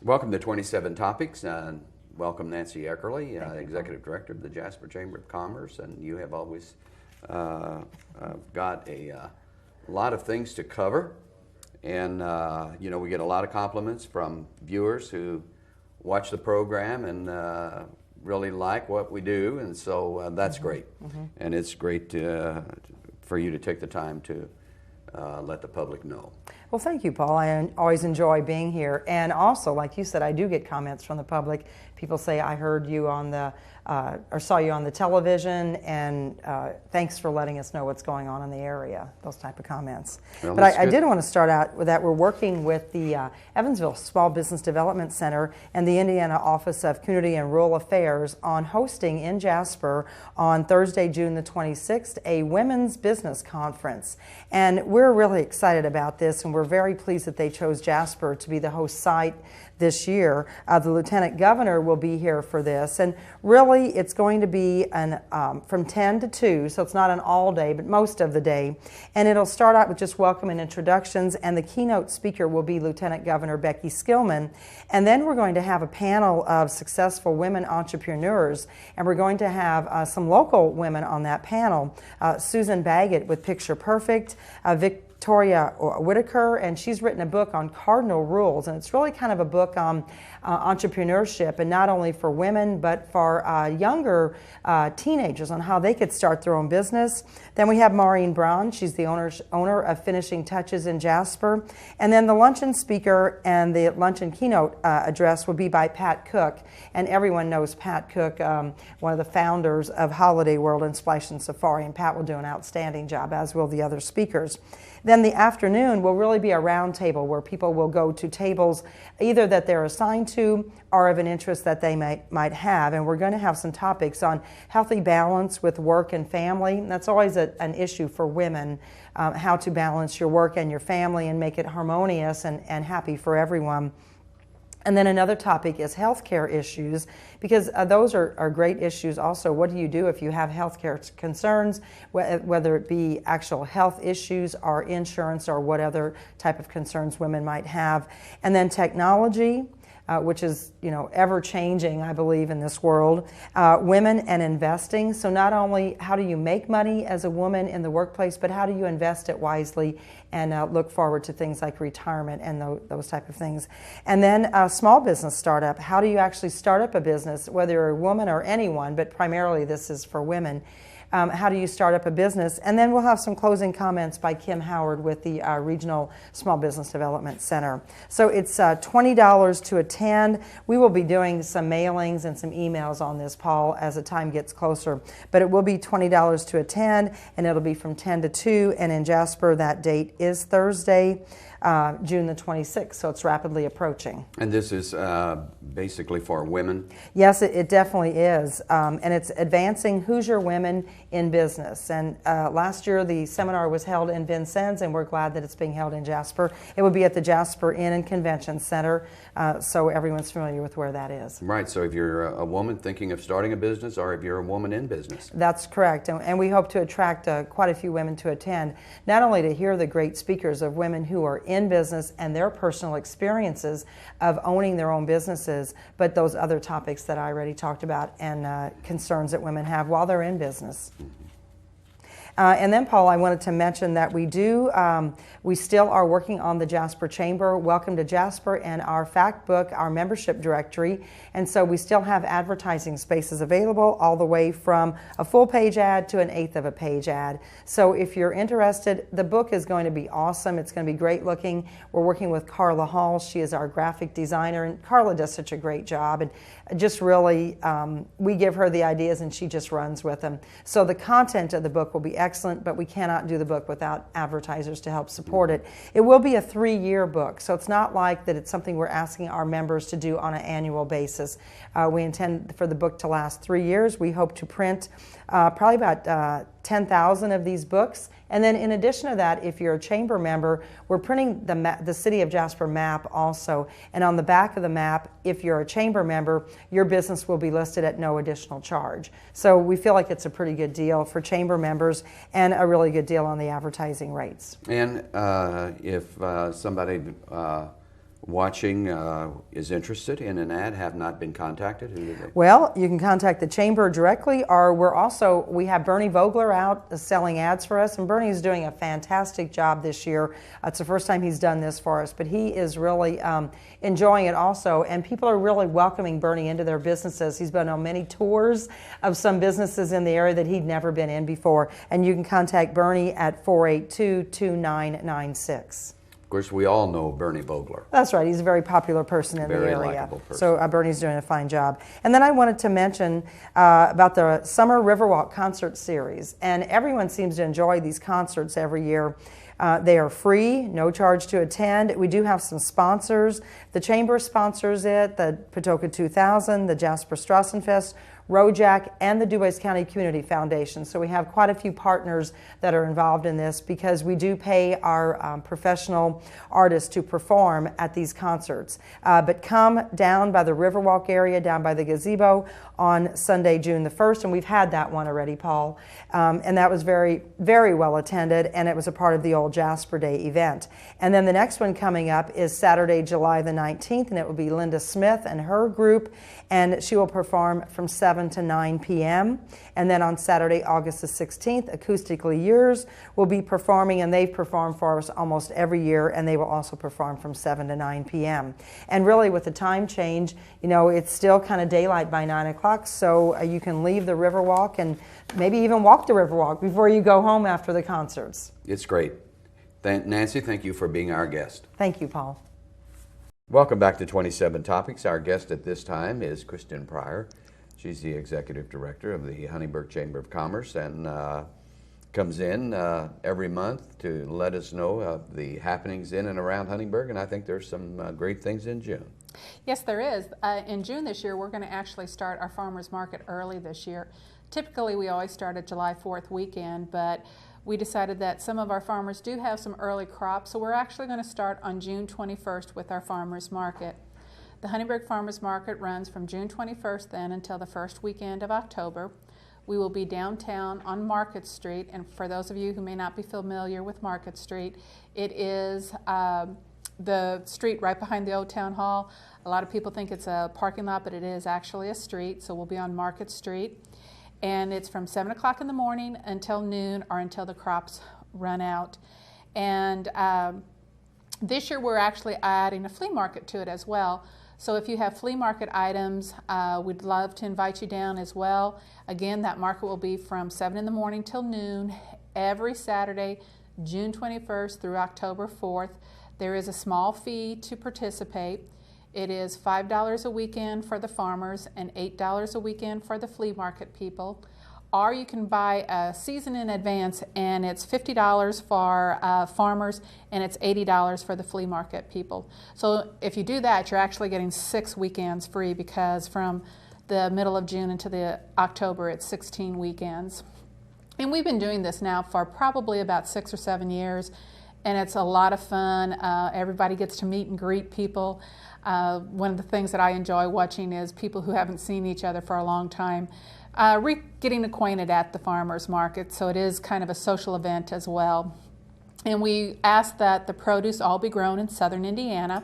Welcome to 27 Topics. Welcome Nancy Eckerle, Executive Director of the Jasper Chamber of Commerce, and you have always got a lot of things to cover. And we get a lot of compliments from viewers who watch the program and really like what we do, and so that's great. And it's great for you to take the time to let the public know. Well, thank you, Paul. I always enjoy being here. And also, like you said, I do get comments from the public. People say, I heard you on the, or saw you on the television, and thanks for letting us know what's going on in the area, those type of comments. Well, but I did want to start out with that. We're working with the Evansville Small Business Development Center and the Indiana Office of Community and Rural Affairs on hosting in Jasper on Thursday, June the 26th, a women's business conference. And we're really excited about this, and we're very pleased that they chose Jasper to be the host site this year. The Lieutenant Governor will be here for this, and really it's going to be from 10 to 2, so it's not an all day, but most of the day. And it'll start out with just welcome and introductions, and the keynote speaker will be Lieutenant Governor Becky Skillman. And then we're going to have a panel of successful women entrepreneurs, and we're going to have some local women on that panel. Susan Baggett with Picture Perfect, Victoria Whitaker, and she's written a book on cardinal rules, and it's really kind of a book on entrepreneurship, and not only for women but for younger teenagers on how they could start their own business. Then we have Maureen Brown. She's the owner of Finishing Touches in Jasper. And then the luncheon speaker and the luncheon keynote address will be by Pat Cook, and everyone knows Pat Cook, one of the founders of Holiday World and Splash and Safari, and Pat will do an outstanding job, as will the other speakers. Then the afternoon will really be a round table where people will go to tables either that they're assigned to or of an interest that they might have. And we're going to have some topics on healthy balance with work and family. And that's always an issue for women, how to balance your work and your family and make it harmonious and happy for everyone. And then another topic is healthcare issues, because those are great issues also. What do you do if you have healthcare concerns, whether it be actual health issues or insurance or what other type of concerns women might have? And then technology, which is ever changing, I believe, in this world. Women and investing. So not only how do you make money as a woman in the workplace, but how do you invest it wisely and look forward to things like retirement and those type of things. And then small business startup. How do you actually start up a business, whether you're a woman or anyone, but primarily this is for women. How do you start up a business? And then we'll have some closing comments by Kim Howard with the Regional Small Business Development Center. So it's $20 to attend. We will be doing some mailings and some emails on this, Paul, as the time gets closer. But it will be $20 to attend, and it'll be from 10 to 2. And in Jasper, that date is Thursday, June the 26th, so it's rapidly approaching. And this is basically for women? Yes, it definitely is. And it's advancing Hoosier women in business. And last year the seminar was held in Vincennes, and we're glad that it's being held in Jasper. It will be at the Jasper Inn and Convention Center, so everyone's familiar with where that is. Right, so if you're a woman thinking of starting a business, or if you're a woman in business. That's correct, and we hope to attract quite a few women to attend, not only to hear the great speakers of women who are in business and their personal experiences of owning their own businesses, but those other topics that I already talked about and concerns that women have while they're in business. And then, Paul, I wanted to mention that we still are working on the Jasper Chamber, Welcome to Jasper, and our fact book, our membership directory. And so we still have advertising spaces available, all the way from a full page ad to an eighth of a page ad. So if you're interested, the book is going to be awesome. It's going to be great looking. We're working with Carla Hall. She is our graphic designer, and Carla does such a great job. And just really, we give her the ideas and she just runs with them. So the content of the book will be excellent, but we cannot do the book without advertisers to help support it. It will be a 3-year book, so it's not like that it's something we're asking our members to do on an annual basis. We intend for the book to last 3 years. We hope to print probably about 10,000 of these books. And then in addition to that, if you're a chamber member, we're printing the City of Jasper map also. And on the back of the map, if you're a chamber member, your business will be listed at no additional charge. So we feel like it's a pretty good deal for chamber members and a really good deal on the advertising rates. And if somebody watching is interested in an ad have not been contacted, who do they? Well, you can contact the chamber directly, or we have Bernie Vogler out selling ads for us, and Bernie's doing a fantastic job this year. It's the first time he's done this for us, but he is really enjoying it also, and people are really welcoming Bernie into their businesses. He's been on many tours of some businesses in the area that he'd never been in before, and you can contact Bernie at 482-2996. Of course, we all know Bernie Vogler. That's right. He's a very popular person in the area. Very likable person. So Bernie's doing a fine job. And then I wanted to mention about the Summer Riverwalk Concert Series. And everyone seems to enjoy these concerts every year. They are free, no charge to attend. We do have some sponsors. The Chamber sponsors it, the Patoka 2000, the Jasper Strassenfest, Rojack, and the DuBois County Community Foundation. So we have quite a few partners that are involved in this because we do pay our professional artists to perform at these concerts. But come down by the Riverwalk area, down by the gazebo on Sunday, June the 1st, and we've had that one already, Paul. And that was very, very well attended, and it was a part of the old Jasper Day event. And then the next one coming up is Saturday, July the 19th, and it will be Linda Smith and her group, and she will perform from 7 to 9 p.m. And then on Saturday, August the 16th, Acoustically Yours will be performing, and they've performed for us almost every year, and they will also perform from 7 to 9 p.m. And really with the time change, you know, it's still kind of daylight by 9 o'clock, so you can leave the Riverwalk and maybe even walk the Riverwalk before you go home after the concerts. It's great. Nancy, thank you for being our guest. Thank you, Paul. Welcome back to 27 Topics. Our guest at this time is Kristen Pryor. She's the Executive Director of the Huntingburg Chamber of Commerce and comes in every month to let us know of the happenings in and around Huntingburg, and I think there's some great things in June. Yes, there is. In June this year, we're going to actually start our farmers market early this year. Typically, we always start at July 4th weekend, but we decided that some of our farmers do have some early crops, so we're actually going to start on June 21st with our farmers market. The Huntingburg Farmers Market runs from June 21st then until the first weekend of October. We will be downtown on Market Street, and for those of you who may not be familiar with Market Street, it is the street right behind the old town hall. A lot of people think it's a parking lot, but it is actually a street, so we'll be on Market Street. And it's from 7 o'clock in the morning until noon or until the crops run out. And this year we're actually adding a flea market to it as well. So if you have flea market items, we'd love to invite you down as well. Again, that market will be from 7 in the morning till noon every Saturday, June 21st through October 4th. There is a small fee to participate. It is $5 a weekend for the farmers and $8 a weekend for the flea market people. Or you can buy a season in advance, and it's $50 for farmers and it's $80 for the flea market people. So if you do that, you're actually getting 6 weekends free, because from the middle of June into the October, it's 16 weekends. And we've been doing this now for probably about 6 or 7 years, and it's a lot of fun. Everybody gets to meet and greet people. One of the things that I enjoy watching is people who haven't seen each other for a long time getting acquainted at the farmers market, so it is kind of a social event as well. And we ask that the produce all be grown in southern Indiana,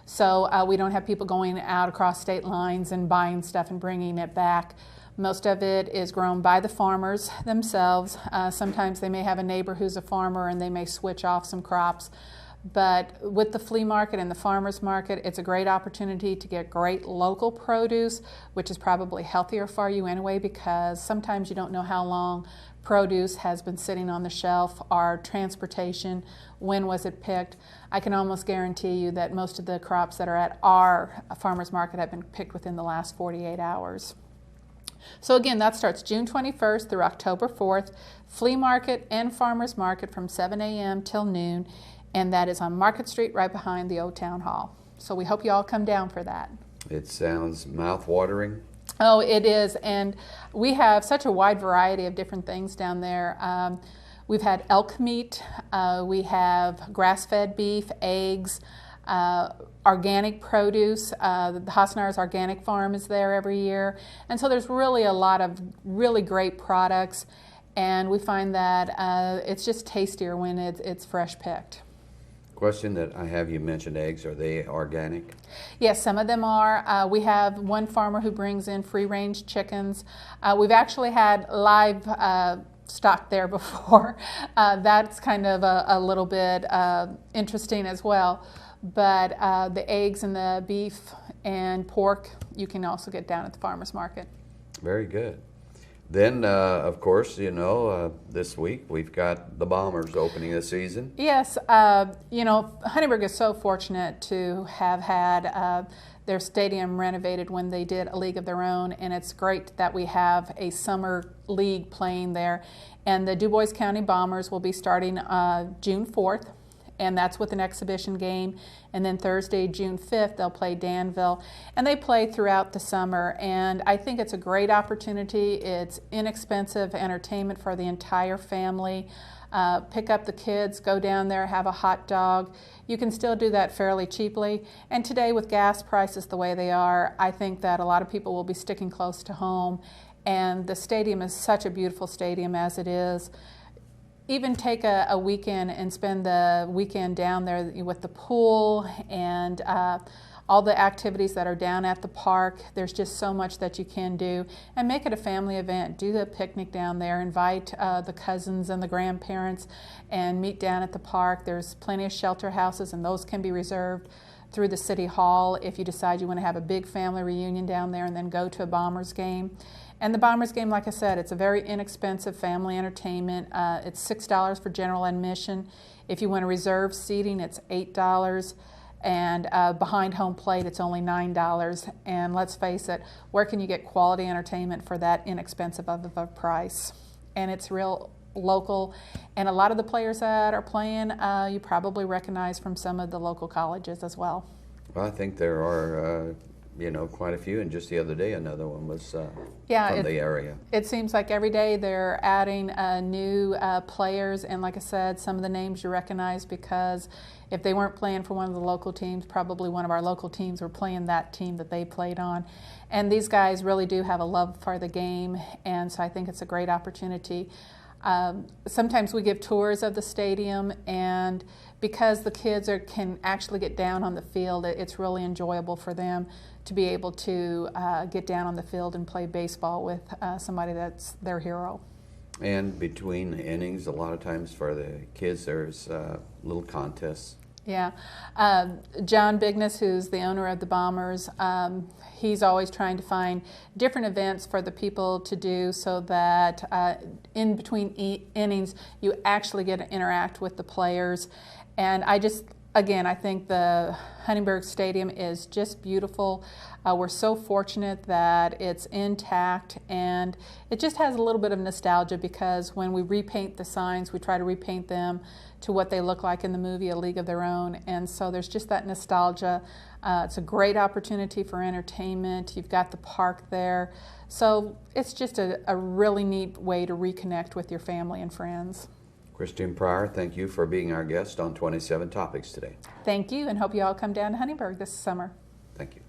so we don't have people going out across state lines and buying stuff and bringing it back. Most of it is grown by the farmers themselves. Sometimes they may have a neighbor who's a farmer and they may switch off some crops. But with the flea market and the farmers market, it's a great opportunity to get great local produce, which is probably healthier for you anyway, because sometimes you don't know how long produce has been sitting on the shelf, or transportation, when was it picked. I can almost guarantee you that most of the crops that are at our farmers market have been picked within the last 48 hours. So again, that starts June 21st through October 4th, flea market and farmers market from 7 a.m. till noon. And that is on Market Street right behind the old town hall. So we hope you all come down for that. It sounds mouth-watering. Oh, it is. And we have such a wide variety of different things down there. We've had elk meat, we have grass-fed beef, eggs, organic produce. The Hasnar's Organic Farm is there every year. And so there's really a lot of really great products. And we find that it's just tastier when it's fresh picked. Question that I have, you mentioned eggs. Are they organic? Yes, some of them are. We have one farmer who brings in free-range chickens. We've actually had live stock there before. That's kind of a little bit interesting as well. But the eggs and the beef and pork, you can also get down at the farmer's market. Very good. Then, of course, you know, this week we've got the Bombers opening the season. Yes, you know, Huntingburg is so fortunate to have had their stadium renovated when they did a league of their own, and it's great that we have a summer league playing there. And the DuBois County Bombers will be starting June 4th. And that's with an exhibition game. And then Thursday, June 5th, they'll play Danville. And they play throughout the summer. And I think it's a great opportunity. It's inexpensive entertainment for the entire family. Pick up the kids, go down there, have a hot dog. You can still do that fairly cheaply. And today, with gas prices the way they are, I think that a lot of people will be sticking close to home. And the stadium is such a beautiful stadium as it is. Even take a weekend and spend the weekend down there with the pool and all the activities that are down at the park. There's just so much that you can do, and make it a family event. Do the picnic down there, invite the cousins and the grandparents, and meet down at the park. There's plenty of shelter houses, and those can be reserved through the City Hall if you decide you want to have a big family reunion down there and then go to a Bombers game. And the Bombers game, like I said, it's a very inexpensive family entertainment. It's $6 for general admission. If you want to reserve seating, it's $8. And behind home plate, it's only $9. And let's face it, where can you get quality entertainment for that inexpensive of a price? And it's real local. And a lot of the players that are playing, you probably recognize from some of the local colleges as well. Well, I think there are you know, quite a few, and just the other day another one was from the area. It seems like every day they're adding new players, and like I said, some of the names you recognize because if they weren't playing for one of the local teams, probably one of our local teams were playing that team that they played on. And these guys really do have a love for the game, and so I think it's a great opportunity. Sometimes we give tours of the stadium, and because the kids can actually get down on the field, it's really enjoyable for them to be able to get down on the field and play baseball with somebody that's their hero. And between innings, a lot of times for the kids, there's little contests. Yeah. John Bigness, who's the owner of the Bombers, he's always trying to find different events for the people to do so that in between innings, you actually get to interact with the players. And I think the Huntingburg Stadium is just beautiful. We're so fortunate that it's intact, and it just has a little bit of nostalgia because when we repaint the signs, we try to repaint them to what they look like in the movie A League of Their Own, and so there's just that nostalgia. It's a great opportunity for entertainment. You've got the park there, so it's just a really neat way to reconnect with your family and friends. Christine Pryor, thank you for being our guest on 27 Topics today. Thank you, and hope you all come down to Huntingburg this summer. Thank you.